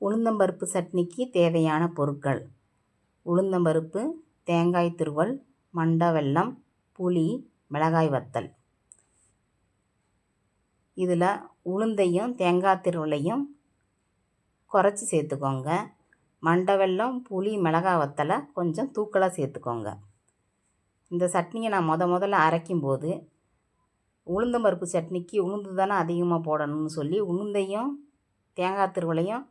உளுந்தம்பருப்பு சட்னிக்கு தேவையான பொருட்கள்: உளுந்தம்பருப்பு, தேங்காய் துருவல், மண்டை வெல்லம், புளி, மிளகாய் வத்தல். இதில் உளுந்தையும் தேங்காய் துருவலையும் குறைச்சி சேர்த்துக்கோங்க. மண்டை வெல்லம், புளி, மிளகாய் வத்தலை கொஞ்சம் தூக்கலாக சேர்த்துக்கோங்க. இந்த சட்னியை நான் முதல்ல அரைக்கும்போது உளுந்தம்பருப்பு சட்னிக்கு உளுந்து தானே அதிகமாக போடணும்னு சொல்லி உளுந்தையும் தேங்காய் துருவலையும்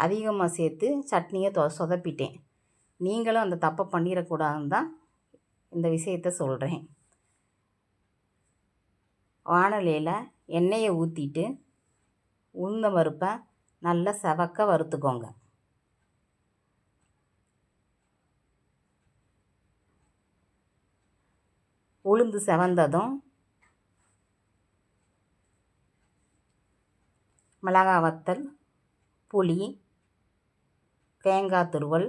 அதிகமாக சேர்த்து சட்னியை சொதப்பிட்டேன். நீங்களும் அந்த தப்பை பண்ணிடக்கூடாதுன்னு தான் இந்த விஷயத்த சொல்கிறேன். வாணலியில் எண்ணெயை ஊற்றிட்டு உளுந்தம்பருப்பை நல்லா செவக்க வறுத்துக்கோங்க. உளுந்து செவந்ததும் மிளகாய் வத்தல், புளி, தேங்காய் துருவல்,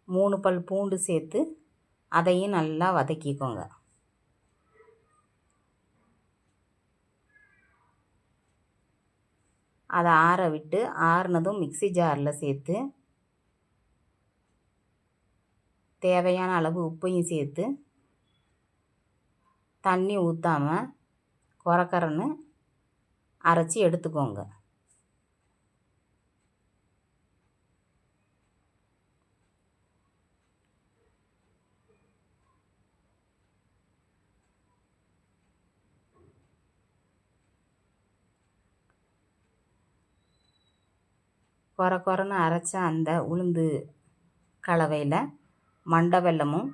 மூணு பல் பூண்டு சேர்த்து அதையும் நல்லா வதக்கிக்கோங்க. அதை ஆற விட்டு ஆறுனதும் மிக்ஸி ஜாரில் சேர்த்து தேவையான அளவு உப்பையும் சேர்த்து தண்ணி ஊற்றாமல் கொரக்கரன்னு அரைச்சி எடுத்துக்கோங்க. கொரன்னு அரைச்ச அந்த உளுந்து கலவையில் மண்டை வெல்லமும்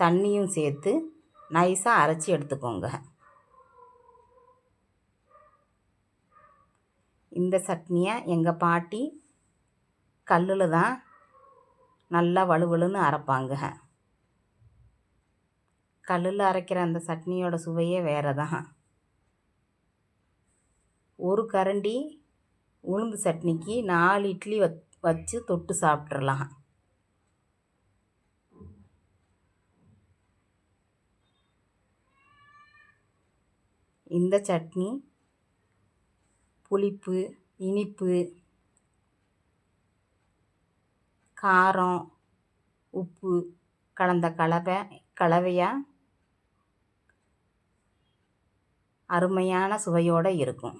தண்ணியும் சேர்த்து நைஸாக அரைச்சி எடுத்துக்கோங்க. இந்த சட்னியை எங்கள் பாட்டி கல்லில் தான் நல்லா வலுவலுன்னு அரைப்பாங்க. கல்லில் அரைக்கிற அந்த சட்னியோட சுவையே வேறு தான். ஒரு கரண்டி உளுந்து சட்னிக்கு 4 இட்லி வச்சு தொட்டு சாப்பிட்றலாம். இந்த சட்னி புளிப்பு, இனிப்பு, காரம், உப்பு கலந்த கலவையாக அருமையான சுவையோடு இருக்கும்.